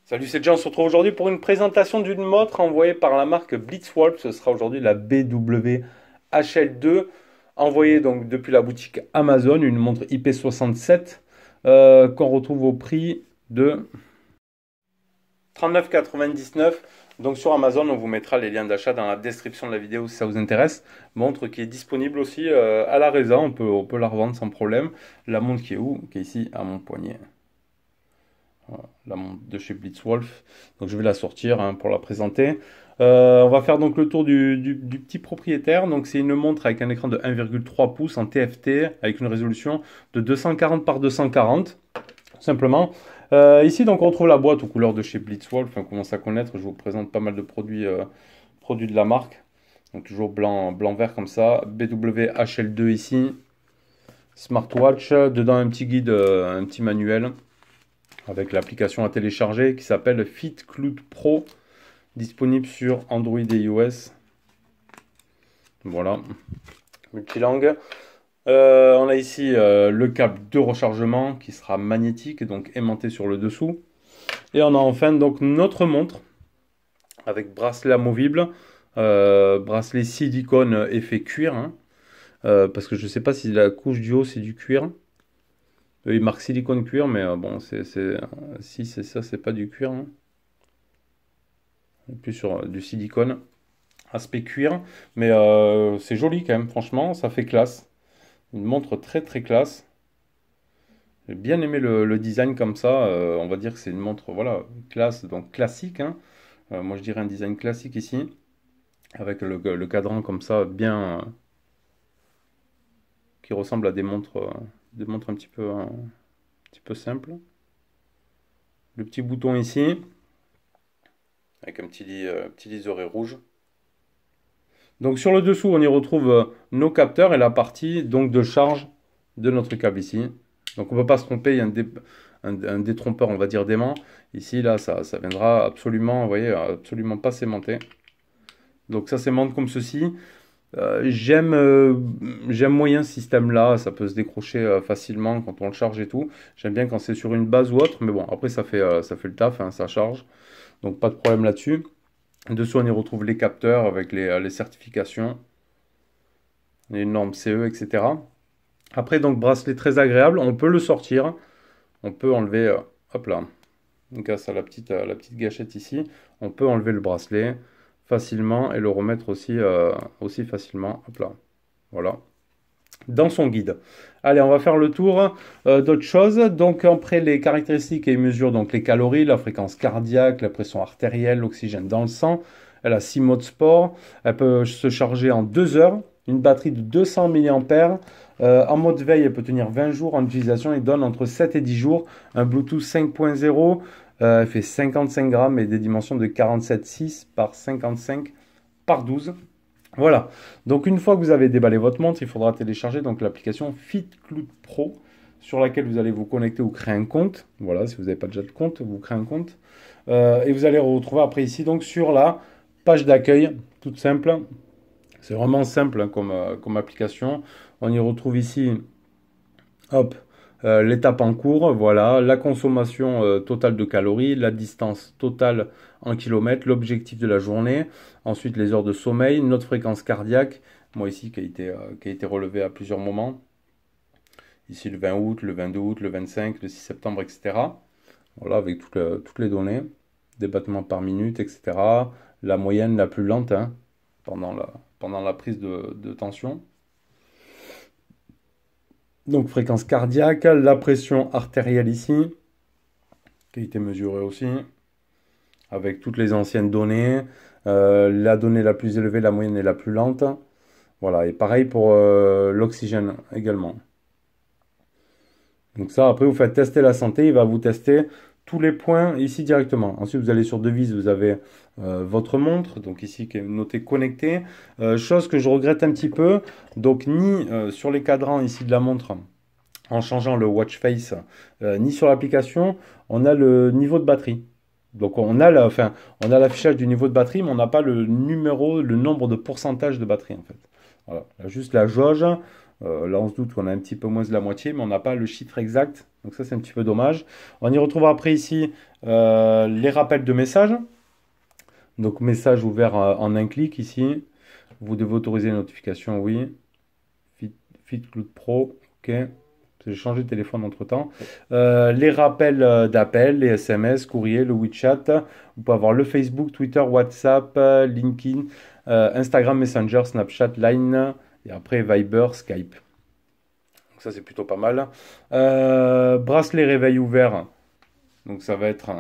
Salut, c'est Jean, on se retrouve aujourd'hui pour une présentation d'une montre envoyée par la marque Blitzwolf. Ce sera aujourd'hui la BWHL2, envoyée donc depuis la boutique Amazon, une montre IP67 qu'on retrouve au prix de 39,99 €. Donc sur Amazon, on vous mettra les liens d'achat dans la description de la vidéo si ça vous intéresse. Montre qui est disponible aussi à la Reza, on peut la revendre sans problème. La montre qui est où? Qui est ici à mon poignet. Voilà, la montre de chez Blitzwolf. Donc je vais la sortir pour la présenter. On va faire donc le tour du petit propriétaire. Donc c'est une montre avec un écran de 1,3 pouces en TFT avec une résolution de 240 par 240 simplement. Ici donc on retrouve la boîte aux couleurs de chez Blitzwolf. On commence à connaître. Je vous présente pas mal de produits de la marque. Donc toujours blanc vert comme ça. BWHL2 ici. Smartwatch. Dedans un petit guide, un petit manuel avec l'application à télécharger qui s'appelle FitCloud Pro, disponible sur Android et iOS. Voilà, multilangue. On a ici le câble de rechargement qui sera magnétique, donc aimanté sur le dessous. Et on a enfin donc notre montre avec bracelet amovible, bracelet silicone effet cuir, parce que je ne sais pas si la couche du haut c'est du cuir. Il marque silicone cuir, mais bon, si c'est ça, c'est pas du cuir. On est plus sur du silicone, aspect cuir, mais c'est joli quand même, franchement, ça fait classe. Une montre très très classe. J'ai bien aimé le design comme ça. On va dire que c'est une montre, voilà, classe, donc classique. Moi, je dirais un design classique ici, avec le cadran comme ça, bien, qui ressemble à des montres un petit peu simples. Le petit bouton ici, avec un petit liseré rouge. Donc sur le dessous, on y retrouve nos capteurs et la partie donc de charge de notre câble ici. Donc on ne peut pas se tromper, il y a un détrompeur, on va dire d'aimant. Ici, là, ça viendra absolument, vous voyez, absolument pas s'aimanter. Donc ça s'aimante comme ceci. J'aime moyen ce système-là, ça peut se décrocher facilement quand on le charge et tout. J'aime bien quand c'est sur une base ou autre, mais bon, après ça fait le taf, ça charge. Donc pas de problème là-dessus. Dessous, on y retrouve les capteurs avec les certifications, les normes CE, etc. Après, donc bracelet très agréable, on peut le sortir. On peut enlever, hop là, grâce à la petite gâchette ici, on peut enlever le bracelet facilement et le remettre aussi facilement, hop là, voilà, dans son guide. Allez, on va faire le tour d'autres choses. Donc après les caractéristiques, et mesure donc les calories, la fréquence cardiaque, la pression artérielle, l'oxygène dans le sang. Elle a 6 modes sport, elle peut se charger en 2 heures, une batterie de 200 mAh. En mode veille, elle peut tenir 20 jours en utilisation et donne entre 7 et 10 jours. Un Bluetooth 5.0, elle fait 55 grammes et des dimensions de 47,6 par 55 par 12. Voilà, donc une fois que vous avez déballé votre montre, il faudra télécharger donc l'application FitCloud Pro sur laquelle vous allez vous connecter ou créer un compte. Voilà, si vous n'avez pas déjà de compte, vous créez un compte. Et vous allez retrouver après ici donc sur la page d'accueil, toute simple. C'est vraiment simple comme application. On y retrouve ici, hop, l'étape en cours, voilà, la consommation totale de calories, la distance totale en kilomètres, l'objectif de la journée, ensuite les heures de sommeil, notre fréquence cardiaque, moi ici qui a été relevée à plusieurs moments, ici le 20 août, le 22 août, le 25, le 6 septembre, etc. Voilà, avec toutes les données, des battements par minute, etc. La moyenne la plus lente pendant la prise de tension. Donc fréquence cardiaque, la pression artérielle ici, qui a été mesurée aussi, avec toutes les anciennes données, la donnée la plus élevée, la moyenne et la plus lente. Voilà, et pareil pour l'oxygène également. Donc ça, après vous faites tester la santé, il va vous tester tous les points ici directement. Ensuite, vous allez sur devises, vous avez votre montre, donc ici qui est noté connecté. Chose que je regrette un petit peu, donc ni sur les cadrans ici de la montre, en changeant le watch face, ni sur l'application, on a le niveau de batterie. Donc on a l'affichage du niveau de batterie, mais on n'a pas le numéro, le nombre de pourcentage de batterie en fait. Voilà, là, juste la jauge. Là, on se doute qu'on a un petit peu moins de la moitié, mais on n'a pas le chiffre exact. Donc ça, c'est un petit peu dommage. On y retrouve après ici les rappels de messages. Donc message ouvert en un clic ici. Vous devez autoriser les notifications, oui. Fit, Cloud Pro, ok. J'ai changé de téléphone entre-temps. Les rappels d'appel, les SMS, courrier, le WeChat. Vous pouvez avoir le Facebook, Twitter, WhatsApp, LinkedIn, Instagram, Messenger, Snapchat, Line. Et après Viber, Skype. Donc ça, c'est plutôt pas mal. Bracelet réveil ouvert. Donc ça va être...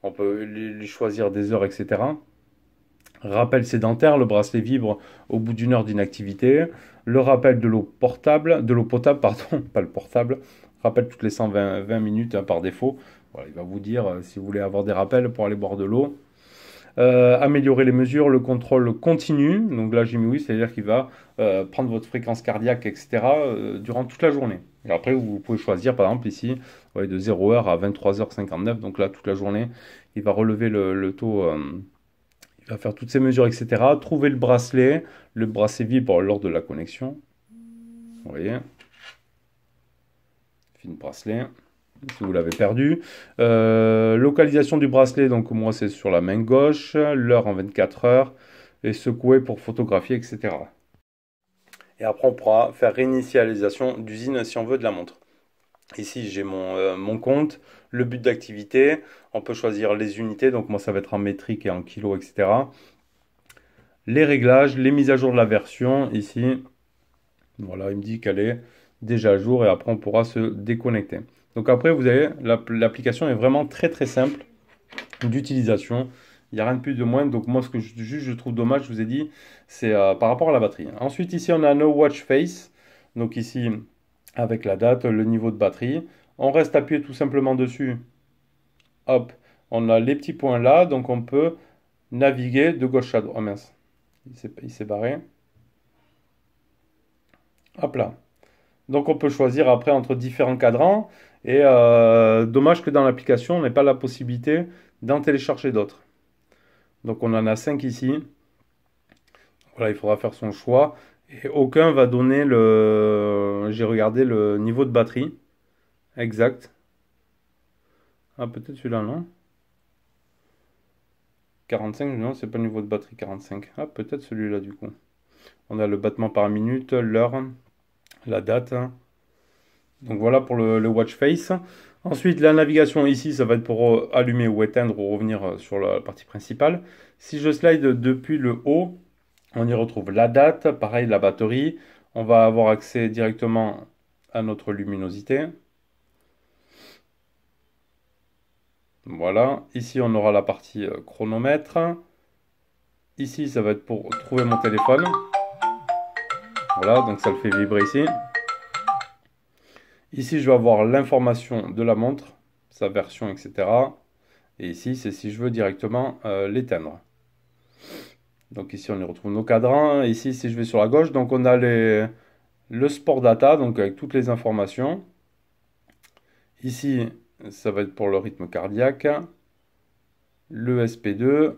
On peut les choisir des heures, etc. Rappel sédentaire, le bracelet vibre au bout d'une heure d'inactivité. Le rappel de l'eau potable, pardon, pas le portable. Rappel toutes les 120 minutes hein, par défaut. Voilà, il va vous dire si vous voulez avoir des rappels pour aller boire de l'eau. Améliorer les mesures, le contrôle continu. Donc là, j'ai mis oui, c'est-à-dire qu'il va prendre votre fréquence cardiaque, etc. Durant toute la journée. Et après, vous pouvez choisir, par exemple, ici, ouais, de 0h à 23h59. Donc là, toute la journée, il va relever le taux. Il va faire toutes ces mesures, etc. Trouver le bracelet vibre lors de la connexion. Vous voyez, fin bracelet. Si vous l'avez perdu. Localisation du bracelet, donc moi c'est sur la main gauche, l'heure en 24 heures, et secouer pour photographier, etc. Et après on pourra faire réinitialisation d'usine si on veut de la montre. Ici j'ai mon compte, le but d'activité, on peut choisir les unités, donc moi ça va être en métrique et en kilos, etc. Les réglages, les mises à jour de la version, ici, voilà, il me dit qu'elle est déjà à jour et après on pourra se déconnecter. Donc après, vous avez l'application est vraiment très très simple d'utilisation. Il n'y a rien de plus de moins. Donc moi, ce que je trouve dommage, je vous ai dit, c'est par rapport à la batterie. Ensuite, ici, on a No Watch Face. Donc ici, avec la date, le niveau de batterie. On reste appuyé tout simplement dessus. Hop, on a les petits points là. Donc on peut naviguer de gauche à droite. Oh mince, il s'est barré. Hop là. Donc on peut choisir après entre différents cadrans. Et dommage que dans l'application, on n'ait pas la possibilité d'en télécharger d'autres. Donc on en a 5 ici. Voilà, il faudra faire son choix. Et aucun va donner le... J'ai regardé le niveau de batterie. Exact. Ah, peut-être celui-là, non? 45, non, c'est pas le niveau de batterie 45. Ah, peut-être celui-là du coup. On a le battement par minute, l'heure, la date. Donc voilà pour le watch face. Ensuite, la navigation ici, ça va être pour allumer ou éteindre ou revenir sur la partie principale. Si je slide depuis le haut, on y retrouve la date, pareil la batterie. On va avoir accès directement à notre luminosité. Voilà, ici on aura la partie chronomètre. Ici, ça va être pour trouver mon téléphone. Voilà, donc ça le fait vibrer ici. Ici, je vais avoir l'information de la montre, sa version, etc. Et ici, c'est si je veux directement l'éteindre. Donc ici, on y retrouve nos cadrans. Ici, si je vais sur la gauche, donc on a le Sport Data, donc avec toutes les informations. Ici, ça va être pour le rythme cardiaque, le SP2,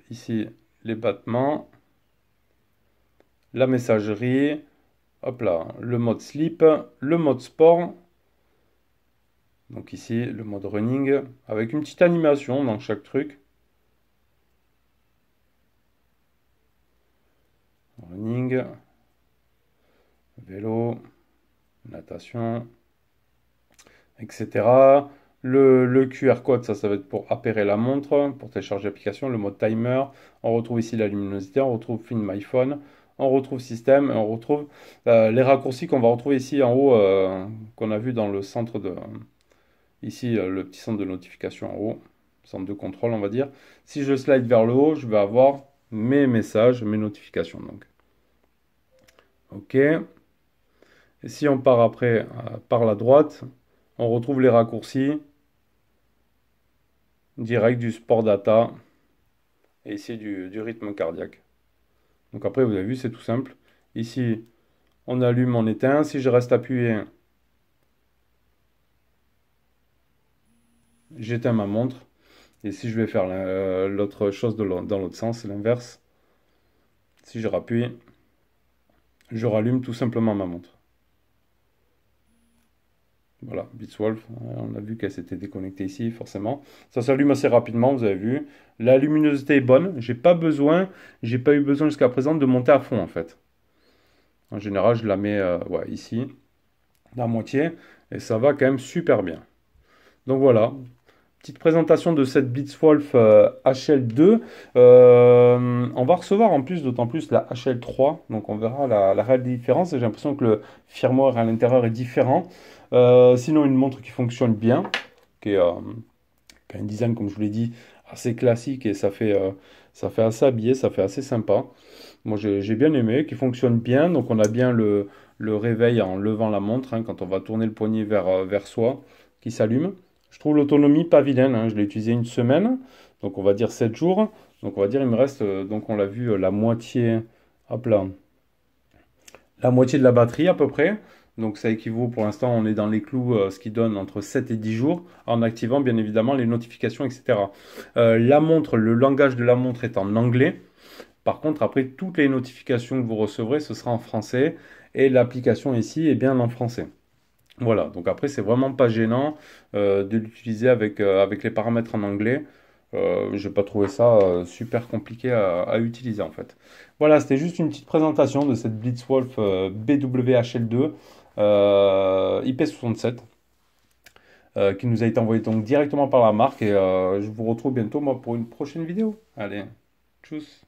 ici, les battements, la messagerie, hop là, le mode sleep, le mode sport. Donc ici, le mode running, avec une petite animation dans chaque truc. Running, vélo, natation, etc. Le QR code, ça va être pour appairer la montre, pour télécharger l'application. Le mode timer, on retrouve ici la luminosité, on retrouve Find My Phone, on retrouve système, et on retrouve les raccourcis qu'on va retrouver ici en haut, qu'on a vu dans le centre de... Ici, le petit centre de notification en haut, centre de contrôle, on va dire. Si je slide vers le haut, je vais avoir mes messages, mes notifications. Donc. OK. Et si on part après par la droite, on retrouve les raccourcis direct du sport data et ici du rythme cardiaque. Donc après, vous avez vu, c'est tout simple. Ici, on allume, on éteint. Si je reste appuyé, j'éteins ma montre. Et si je vais faire l'autre chose dans l'autre sens, c'est l'inverse. Si je rappuie, je rallume tout simplement ma montre. Voilà, Beatswolf, on a vu qu'elle s'était déconnectée ici, forcément. Ça s'allume assez rapidement, vous avez vu. La luminosité est bonne. J'ai pas eu besoin jusqu'à présent de monter à fond en fait. En général, je la mets ouais, ici, la moitié, et ça va quand même super bien. Donc voilà, petite présentation de cette Beatswolf HL2. On va recevoir en plus, d'autant plus la HL3, donc on verra la réelle différence. J'ai l'impression que le firmware à l'intérieur est différent. Sinon, une montre qui fonctionne bien, qui a un design, comme je vous l'ai dit, assez classique et ça fait assez habillé, ça fait assez sympa. Moi, j'ai bien aimé, qui fonctionne bien. Donc, on a bien le réveil en levant la montre, hein, quand on va tourner le poignet vers soi, qui s'allume. Je trouve l'autonomie pas vilaine, hein. Je l'ai utilisé une semaine, donc on va dire 7 jours. Donc, on va dire, il me reste, donc on l'a vu, la moitié, hop là, la moitié de la batterie à peu près. Donc ça équivaut pour l'instant, on est dans les clous, ce qui donne entre 7 et 10 jours, en activant bien évidemment les notifications, etc. La montre, le langage de la montre est en anglais. Par contre, après, toutes les notifications que vous recevrez, ce sera en français. Et l'application ici est bien en français. Voilà, donc après, c'est vraiment pas gênant de l'utiliser avec les paramètres en anglais. J'ai pas trouvé ça super compliqué à utiliser en fait. Voilà, c'était juste une petite présentation de cette Blitzwolf BWHL2 IP67 qui nous a été envoyée donc directement par la marque et je vous retrouve bientôt moi pour une prochaine vidéo. Allez, tchuss!